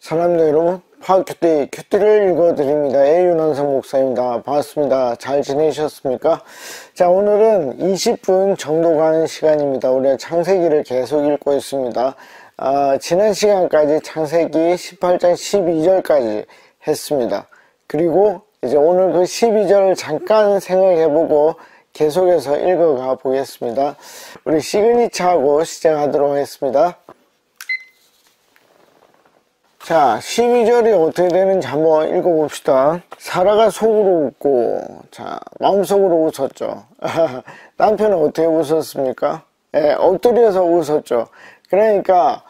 사랑하는 여러분, 큐티를 읽어드립니다. A윤원석 목사입니다. 반갑습니다. 잘 지내셨습니까? 자, 오늘은 20분 정도 가는 시간입니다. 우리가 창세기를 계속 읽고 있습니다. 지난 시간까지 창세기 18장 12절까지 했습니다. 그리고 이제 오늘 그 12절을 잠깐 생각해보고 계속해서 읽어가 보겠습니다. 우리 시그니처하고 시작하도록 하겠습니다. 자, 12절이 어떻게 되는지 한번 읽어봅시다. 사라가 속으로 웃고, 자, 마음속으로 웃었죠. 남편은 어떻게 웃었습니까? 엎드려서 웃었죠. 그러니까,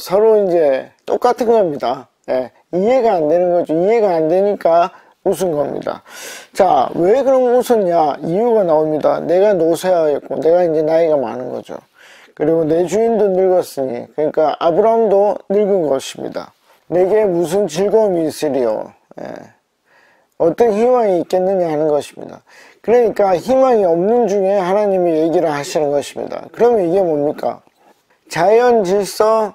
서로 이제 똑같은 겁니다. 이해가 안 되는 거죠. 이해가 안 되니까 웃은 겁니다. 자, 왜 그럼 웃었냐? 이유가 나옵니다. 내가 노쇠하였고, 내가 이제 나이가 많은 거죠. 그리고 내 주인도 늙었으니, 그러니까 아브라함도 늙은 것입니다. 내게 무슨 즐거움이 있으리요? 어떤 희망이 있겠느냐 하는 것입니다. 그러니까 희망이 없는 중에 하나님이 얘기를 하시는 것입니다. 그러면 이게 뭡니까? 자연 질서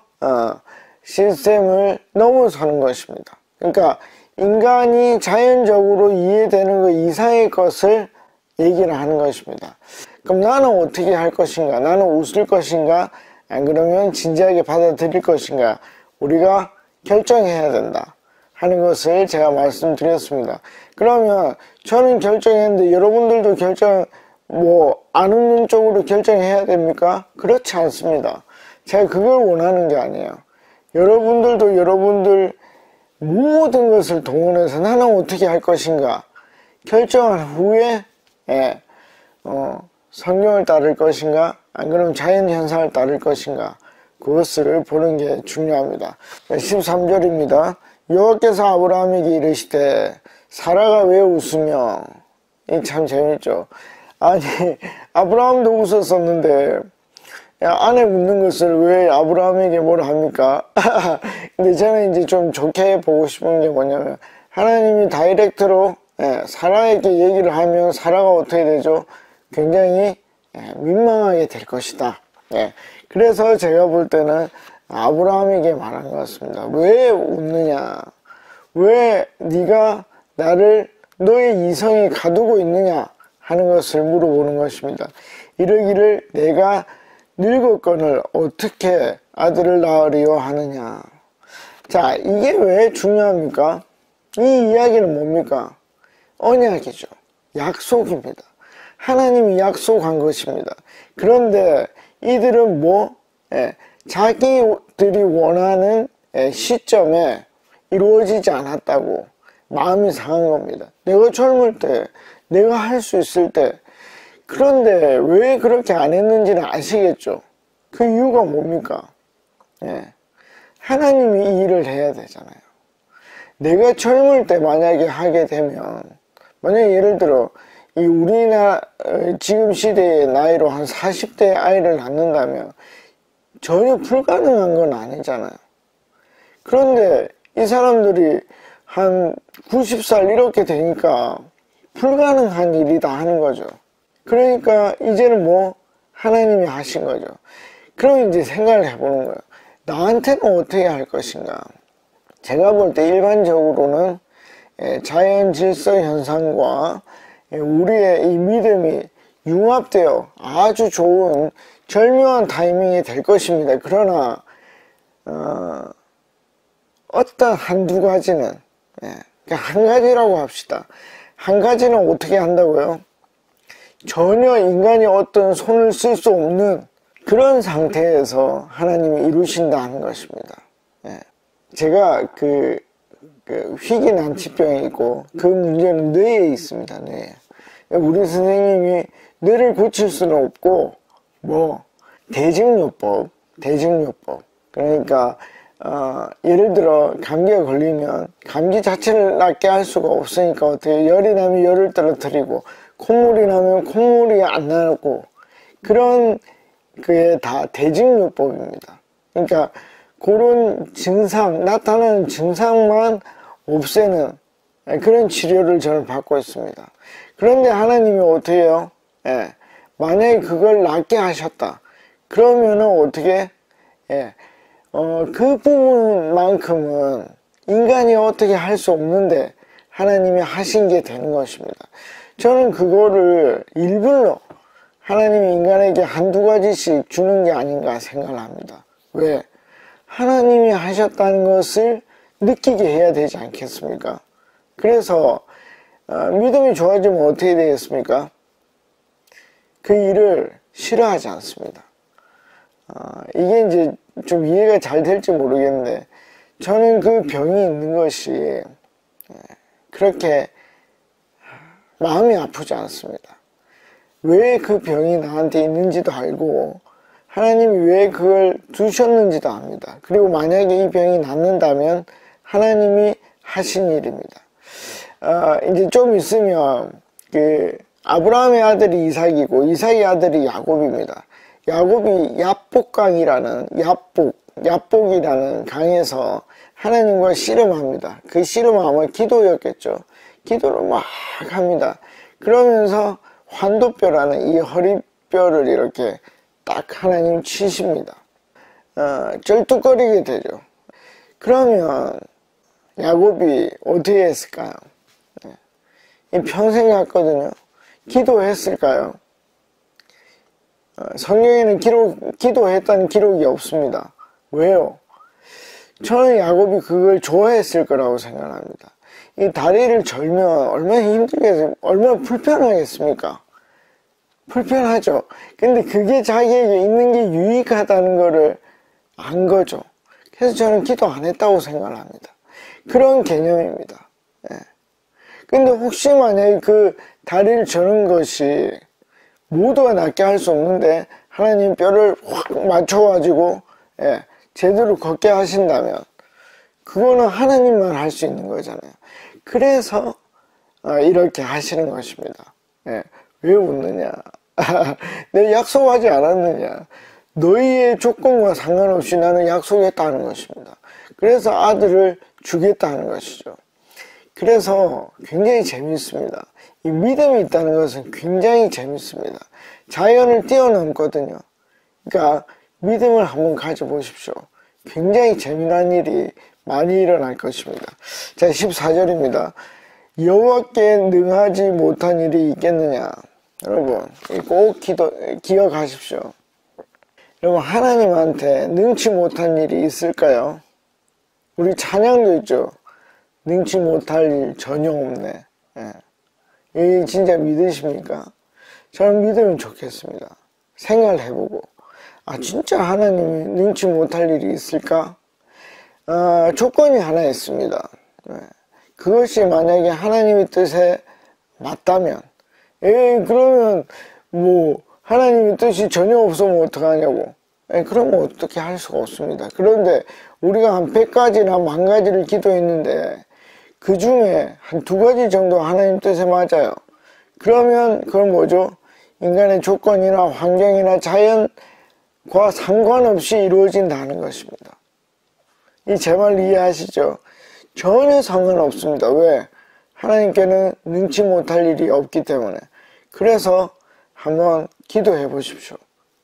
시스템을 넘어서는 것입니다. 그러니까 인간이 자연적으로 이해되는 것 이상의 것을 얘기를 하는 것입니다. 그럼 나는 어떻게 할 것인가? 나는 웃을 것인가? 안 그러면 진지하게 받아들일 것인가? 우리가 결정해야 된다 하는 것을 제가 말씀드렸습니다. 그러면 저는 결정했는데 여러분들도 안 웃는 쪽으로 결정해야 됩니까? 그렇지 않습니다. 제가 그걸 원하는 게 아니에요. 여러분들도 여러분들 모든 것을 동원해서 나는 어떻게 할 것인가? 결정한 후에 성경을 따를 것인가? 안 그러면 자연현상을 따를 것인가? 그것을 보는 게 중요합니다. 13절입니다. 여호와께서 아브라함에게 이르시되 사라가 왜 웃으며? 이 참 재밌죠. 아니, 아브라함도 웃었었는데 아내 웃는 것을 왜 아브라함에게 뭐라 합니까? 근데 저는 이제 좀 좋게 보고 싶은 게 뭐냐면 하나님이 다이렉트로 사라에게 얘기를 하면 사라가 어떻게 되죠? 굉장히 민망하게 될 것이다. 그래서 제가 볼 때는 아브라함에게 말한 것 같습니다. 왜 웃느냐? 왜 네가 나를 너의 이성이 가두고 있느냐? 하는 것을 물어보는 것입니다. 이러기를 내가 늙었거늘 어떻게 아들을 낳으리요 하느냐? 자, 이게 왜 중요합니까? 이 이야기는 뭡니까? 언약이죠. 약속입니다. 하나님이 약속한 것입니다. 그런데 이들은 자기들이 원하는 시점에 이루어지지 않았다고 마음이 상한 겁니다. 내가 젊을 때, 내가 할 수 있을 때, 그런데 왜 그렇게 안 했는지는 아시겠죠? 그 이유가 뭡니까? 하나님이 이 일을 해야 되잖아요. 내가 젊을 때 만약에 하게 되면, 만약에 예를 들어, 우리나라 지금 시대의 나이로 한 40대 아이를 낳는다면 전혀 불가능한 건 아니잖아요. 그런데 이 사람들이 한 90살 이렇게 되니까 불가능한 일이다 하는 거죠. 그러니까 이제는 하나님이 하신 거죠. 그럼 이제 생각을 해보는 거예요. 나한테는 어떻게 할 것인가? 제가 볼 때 일반적으로는 자연 질서 현상과 우리의 이 믿음이 융합되어 아주 좋은 절묘한 타이밍이 될 것입니다. 그러나 어떤 한두 가지는 한 가지라고 합시다. 한 가지는 어떻게 한다고요? 전혀 인간이 어떤 손을 쓸 수 없는 그런 상태에서 하나님이 이루신다는 것입니다. 제가 희귀 난치병이 있고 그 문제는 뇌에 있습니다. 뇌에. 우리 선생님이 뇌를 고칠 수는 없고 대증요법 그러니까 예를 들어 감기가 걸리면 감기 자체를 낫게 할 수가 없으니까 어떻게 열이 나면 열을 떨어뜨리고 콧물이 나면 콧물이 안 나고 그런 그게 다 대증요법입니다. 그러니까 그런 나타나는 증상만 없애는 그런 치료를 저는 받고 있습니다. 그런데 하나님이 어떻게 해요? 만약에 그걸 낫게 하셨다. 그러면은 어떻게 그 부분만큼은 인간이 어떻게 할 수 없는데 하나님이 하신 게 되는 것입니다. 저는 그거를 일부러 하나님이 인간에게 한두 가지씩 주는 게 아닌가 생각을 합니다. 왜? 하나님이 하셨다는 것을 느끼게 해야 되지 않겠습니까? 그래서 믿음이 좋아지면 어떻게 되겠습니까? 그 일을 싫어하지 않습니다. 이게 이제 좀 이해가 잘 될지 모르겠는데 저는 그 병이 있는 것이 그렇게 마음이 아프지 않습니다. 왜 그 병이 나한테 있는지도 알고 하나님이 왜 그걸 두셨는지도 압니다. 그리고 만약에 이 병이 낫는다면 하나님이 하신 일입니다. 이제 좀 있으면 아브라함의 아들이 이삭이고 이삭의 아들이 야곱입니다. 야곱이 야복강이라는 야복이라는 강에서 하나님과 씨름합니다. 그 씨름은 아마 기도였겠죠. 기도를 막 합니다. 그러면서 환도뼈라는 이 허리뼈를 이렇게 딱 하나님 치십니다. 쩔뚝거리게 되죠. 그러면 야곱이 어떻게 했을까요? 평생 갔거든요. 기도했을까요? 성경에는 기도했다는 기록이 없습니다. 왜요? 저는 야곱이 그걸 좋아했을 거라고 생각합니다. 이 다리를 절면 얼마나 힘들겠어요? 얼마나 불편하겠습니까? 불편하죠. 근데 그게 자기에게 있는 게 유익하다는 거를 안 거죠. 그래서 저는 기도 안 했다고 생각을 합니다. 그런 개념입니다. 근데 혹시 만약에 그 다리를 저는 것이 모두가 낫게 할 수 없는데 하나님 뼈를 확 맞춰가지고 제대로 걷게 하신다면 그거는 하나님만 할 수 있는 거잖아요. 그래서 이렇게 하시는 것입니다. 왜 웃느냐? 내가 약속하지 않았느냐? 너희의 조건과 상관없이 나는 약속했다는 것입니다. 그래서 아들을 주겠다는 것이죠. 그래서 굉장히 재밌습니다. 이 믿음이 있다는 것은 굉장히 재밌습니다. 자연을 뛰어넘거든요. 그러니까 믿음을 한번 가져보십시오. 굉장히 재미난 일이 많이 일어날 것입니다. 자, 14절입니다. 여호와께 능하지 못한 일이 있겠느냐? 여러분 꼭 기억하십시오. 여러분 하나님한테 능치 못한 일이 있을까요? 우리 찬양도 있죠. 능치 못할 일 전혀 없네. 이 진짜 믿으십니까? 저는 믿으면 좋겠습니다. 생각을 해보고 진짜 하나님이 능치 못할 일이 있을까? 조건이 하나 있습니다. 그것이 만약에 하나님의 뜻에 맞다면 그러면 하나님의 뜻이 전혀 없으면 어떡하냐고. 그러면 어떻게 할 수가 없습니다. 그런데 우리가 한 100가지나 10,000가지를 기도했는데 그 중에 한 2가지 정도 하나님 뜻에 맞아요. 그러면 그건 뭐죠? 인간의 조건이나 환경이나 자연과 상관없이 이루어진다는 것입니다. 이 제 말 이해하시죠? 전혀 상관없습니다. 왜? 하나님께는 능치 못할 일이 없기 때문에. 그래서 한번 기도해 보십시오.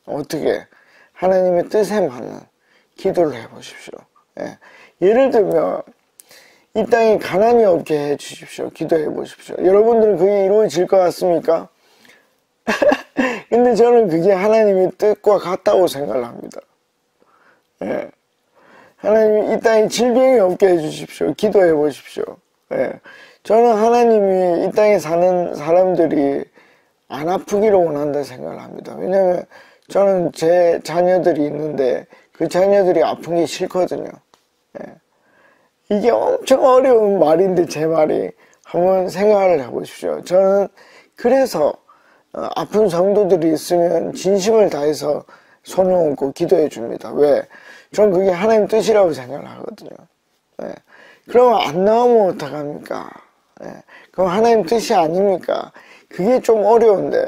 어떻게? 하나님의 뜻에 맞는 기도를 해 보십시오. 예를 들면 이 땅에 가난이 없게 해 주십시오. 기도해 보십시오. 여러분들은 그게 이루어질 것 같습니까? 근데 저는 그게 하나님의 뜻과 같다고 생각을 합니다. 하나님이 이 땅에 질병이 없게 해 주십시오. 기도해 보십시오. 저는 하나님이 이 땅에 사는 사람들이 안 아프기를 원한다 생각을 합니다. 왜냐하면 저는 제 자녀들이 있는데 그 자녀들이 아픈 게 싫거든요. 이게 엄청 어려운 말인데 제 말이 한번 생각을 해보십시오. 저는 그래서 아픈 성도들이 있으면 진심을 다해서 손을 얹고 기도해 줍니다. 왜? 전 그게 하나님 뜻이라고 생각을 하거든요. 그러면 안 나오면 어떡합니까? 그럼 하나님 뜻이 아닙니까? 그게 좀 어려운데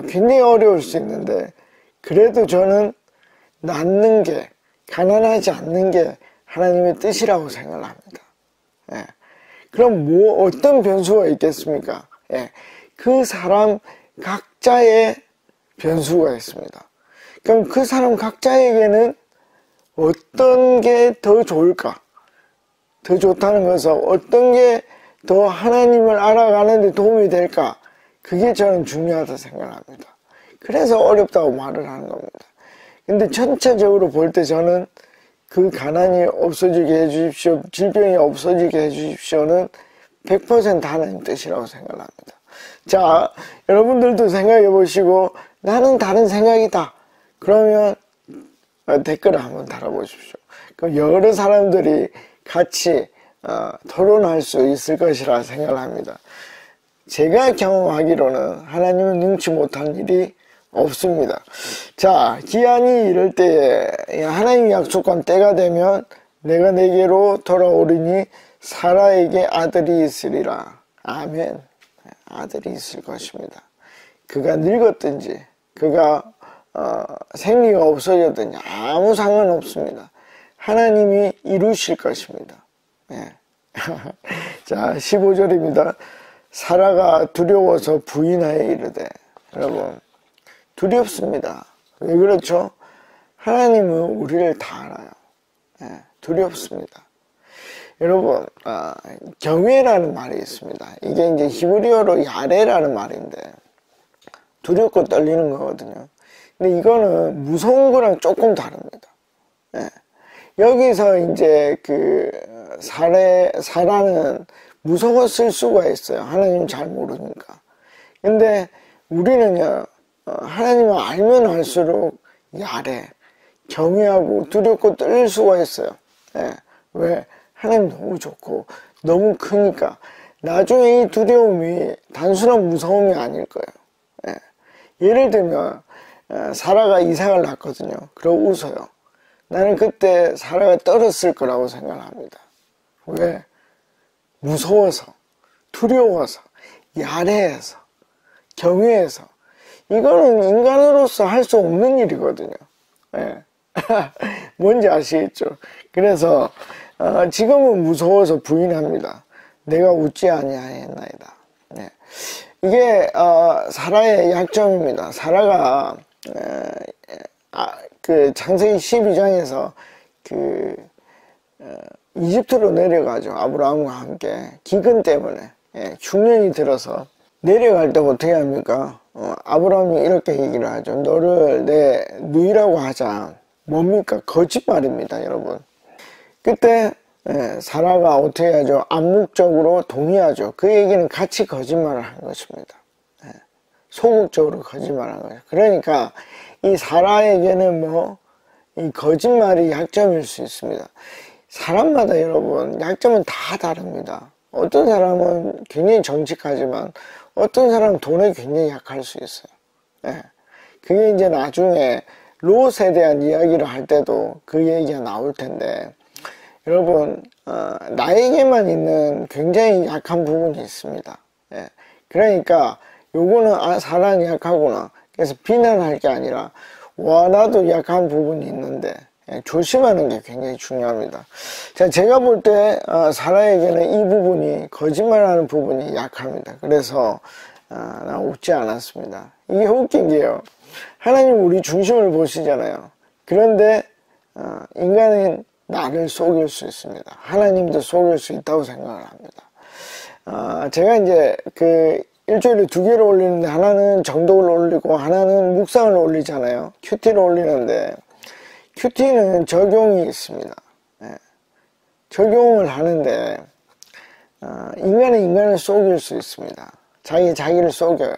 굉장히 어려울 수 있는데 그래도 저는 낫는 게 가난하지 않는 게 하나님의 뜻이라고 생각을 합니다. 그럼 어떤 변수가 있겠습니까? 그 사람 각자의 변수가 있습니다. 그럼 그 사람 각자에게는 어떤 게 더 좋을까? 더 좋다는 것은 어떤 게 더 하나님을 알아가는 데 도움이 될까? 그게 저는 중요하다고 생각합니다. 그래서 어렵다고 말을 하는 겁니다. 근데 전체적으로 볼 때 저는 그 가난이 없어지게 해주십시오, 질병이 없어지게 해주십시오는 100% 하나님 뜻이라고 생각합니다. 자, 여러분들도 생각해 보시고 나는 다른 생각이다. 그러면 댓글을 한번 달아보십시오. 그럼 여러 사람들이 같이 토론할 수 있을 것이라 생각합니다. 제가 경험하기로는 하나님은 능치 못한 일이 없습니다. 자, 기한이 이럴 때에 하나님이 약속한 때가 되면 내가 내게로 돌아오리니 사라에게 아들이 있으리라. 아멘. 아들이 있을 것입니다. 그가 늙었든지 그가 생리가 없어졌든지 아무 상관없습니다. 하나님이 이루실 것입니다. 네. 자, 15절입니다. 사라가 두려워서 부인하여 이르되. 여러분, 두렵습니다. 왜 그렇죠? 하나님은 우리를 다 알아요. 네, 두렵습니다. 여러분, 경외라는 말이 있습니다. 이게 이제 히브리어로 야레라는 말인데, 두렵고 떨리는 거거든요. 근데 이거는 무서운 거랑 조금 다릅니다. 네. 여기서 이제 사라는 무서웠을 수가 있어요. 하나님 잘 모르니까. 근데 우리는요, 하나님을 알면 알수록 야래, 경외하고 두렵고 떨릴 수가 있어요. 예. 왜? 하나님 너무 좋고 너무 크니까 나중에 이 두려움이 단순한 무서움이 아닐 거예요. 예. 예를 들면 사라가 이삭을 낳거든요. 그러고 웃어요. 나는 그때 사라가 떨었을 거라고 생각합니다. 왜? 무서워서, 두려워서, 야래해서, 경외해서. 이거는 인간으로서 할 수 없는 일이거든요. 예. 뭔지 아시겠죠? 그래서 지금은 무서워서 부인합니다. 내가 웃지 아니하였나이다. 예. 이게 사라의 약점입니다. 사라가 창세기 12장에서 이집트로 내려가죠. 아브라함과 함께 기근 때문에 흉년이 들어서 내려갈 때 어떻게 합니까? 아브라함이 이렇게 얘기를 하죠. 너를 내 누이라고 하자. 뭡니까? 거짓말입니다, 여러분. 그때 사라가 어떻게 하죠? 암묵적으로 동의하죠. 그 얘기는 같이 거짓말을 한 것입니다. 소극적으로 거짓말한 거예요. 그러니까 이 사라에게는 이 거짓말이 약점일 수 있습니다. 사람마다 여러분 약점은 다 다릅니다. 어떤 사람은 굉장히 정직하지만 어떤 사람은 돈에 굉장히 약할 수 있어요. 그게 이제 나중에 롯에 대한 이야기를 할 때도 그 얘기가 나올 텐데, 여러분 나에게만 있는 굉장히 약한 부분이 있습니다. 그러니까 요거는 사람이 약하구나, 그래서 비난할 게 아니라 와 나도 약한 부분이 있는데 조심하는 게 굉장히 중요합니다. 자, 제가 볼 때 사라에게는 이 부분이, 거짓말하는 부분이 약합니다. 그래서 나 웃지 않았습니다. 이게 웃긴 게요, 하나님 우리 중심을 보시잖아요. 그런데 인간은 나를 속일 수 있습니다. 하나님도 속일 수 있다고 생각을 합니다. 제가 이제 일주일에 2개를 올리는데, 하나는 정독을 올리고 하나는 묵상을 올리잖아요. 큐티를 올리는데 큐티는 적용이 있습니다. 적용을 하는데 인간은 인간을 속일 수 있습니다. 자기를 속여요.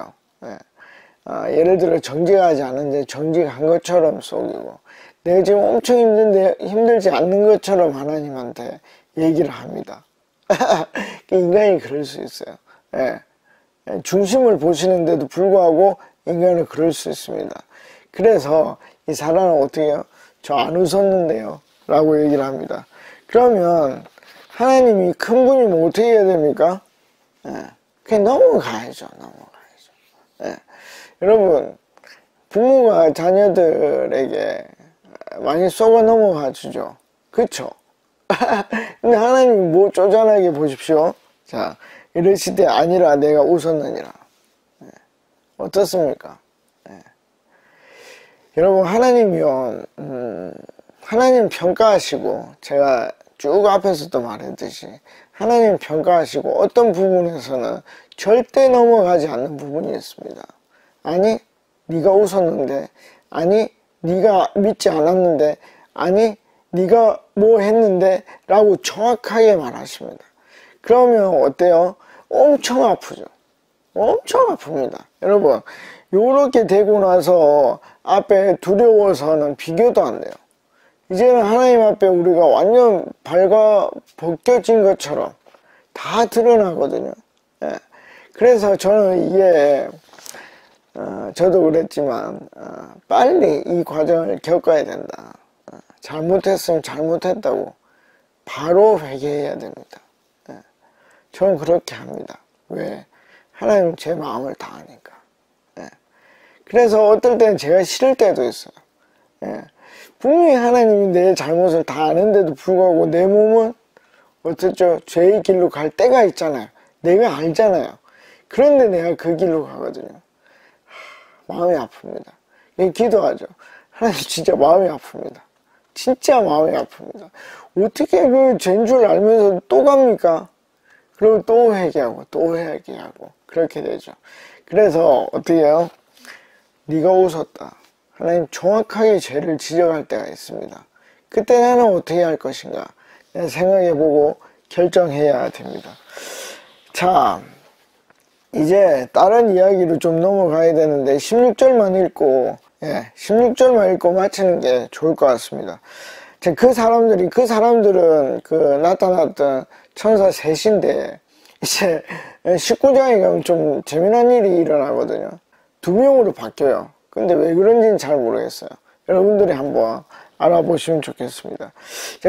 예를 들어 정직하지 않은데 정직한 것처럼 속이고, 내가 지금 엄청 힘든데 힘들지 않는 것처럼 하나님한테 얘기를 합니다. 인간이 그럴 수 있어요. 중심을 보시는데도 불구하고 인간은 그럴 수 있습니다. 그래서 이 사람은 어떻게 해요? 저 안 웃었는데요 라고 얘기를 합니다. 그러면 하나님이 큰 분이면 어떻게 해야 됩니까? 그냥 넘어가야죠. 여러분, 부모가 자녀들에게 많이 쏘가 넘어가 주죠. 그쵸? 근데 하나님이 뭐 쪼잔하게 보십시오. 자, 이러시되 아니라 내가 웃었느니라. 어떻습니까? 여러분, 하나님이요, 하나님 평가하시고, 제가 쭉 앞에서도 말했듯이 하나님 평가하시고 어떤 부분에서는 절대 넘어가지 않는 부분이 있습니다. 아니 네가 웃었는데, 아니 네가 믿지 않았는데, 아니 네가 뭐 했는데 라고 정확하게 말하십니다. 그러면 어때요? 엄청 아프죠. 엄청 아픕니다. 여러분, 요렇게 되고 나서 앞에 두려워서는 비교도 안 돼요. 이제는 하나님 앞에 우리가 완전 발가 벗겨진 것처럼 다 드러나거든요. 예. 그래서 저는 이게 저도 그랬지만 빨리 이 과정을 겪어야 된다. 잘못했으면 잘못했다고 바로 회개해야 됩니다. 예. 저는 그렇게 합니다. 왜? 하나님 제 마음을 다 아니까. 예. 그래서 어떨 때는 제가 싫을 때도 있어요. 예. 분명히 하나님이 내 잘못을 다 아는데도 불구하고 내 몸은 어쩌죠? 죄의 길로 갈 때가 있잖아요. 내가 알잖아요. 그런데 내가 그 길로 가거든요. 마음이 아픕니다. 기도하죠. 하나님 진짜 마음이 아픕니다. 진짜 마음이 아픕니다. 어떻게 그 죄인 줄 알면서 또 갑니까? 그리고 또 회개하고 또 회개하고 그렇게 되죠. 그래서 어떻게 해요? 네가 웃었다. 하나님 정확하게 죄를 지적할 때가 있습니다. 그때 나는 어떻게 할 것인가 생각해보고 결정해야 됩니다. 자, 이제 다른 이야기로 좀 넘어가야 되는데 16절만 읽고 16절만 읽고 마치는 게 좋을 것 같습니다. 그 사람들은 그 나타났던 천사 셋인데 이제 19장에 가면 좀 재미난 일이 일어나거든요. 2명으로 바뀌어요. 근데 왜 그런지는 잘 모르겠어요. 여러분들이 한번 알아보시면 좋겠습니다.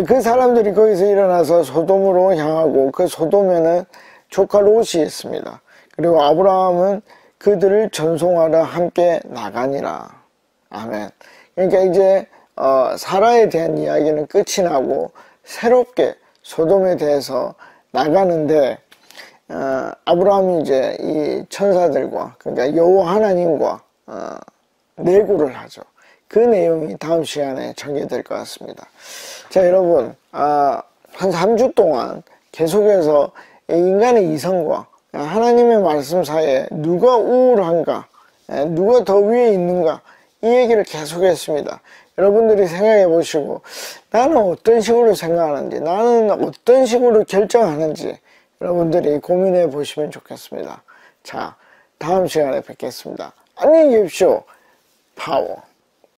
그 사람들이 거기서 일어나서 소돔으로 향하고 그 소돔에는 조카 롯이 있습니다. 그리고 아브라함은 그들을 전송하러 함께 나가니라. 아멘. 그러니까 이제 사라에 대한 이야기는 끝이 나고 새롭게 소돔에 대해서 나가는데 아브라함이 이제 이 천사들과 그러니까 여호와 하나님과 내고를 하죠. 그 내용이 다음 시간에 전개될 것 같습니다. 자, 여러분, 한 3주 동안 계속해서 인간의 이성과 하나님의 말씀 사이에 누가 우월한가, 누가 더 위에 있는가, 이 얘기를 계속했습니다. 여러분들이 생각해 보시고 나는 어떤 식으로 생각하는지, 나는 어떤 식으로 결정하는지 여러분들이 고민해 보시면 좋겠습니다. 자, 다음 시간에 뵙겠습니다. 안녕히 계십시오. 파워.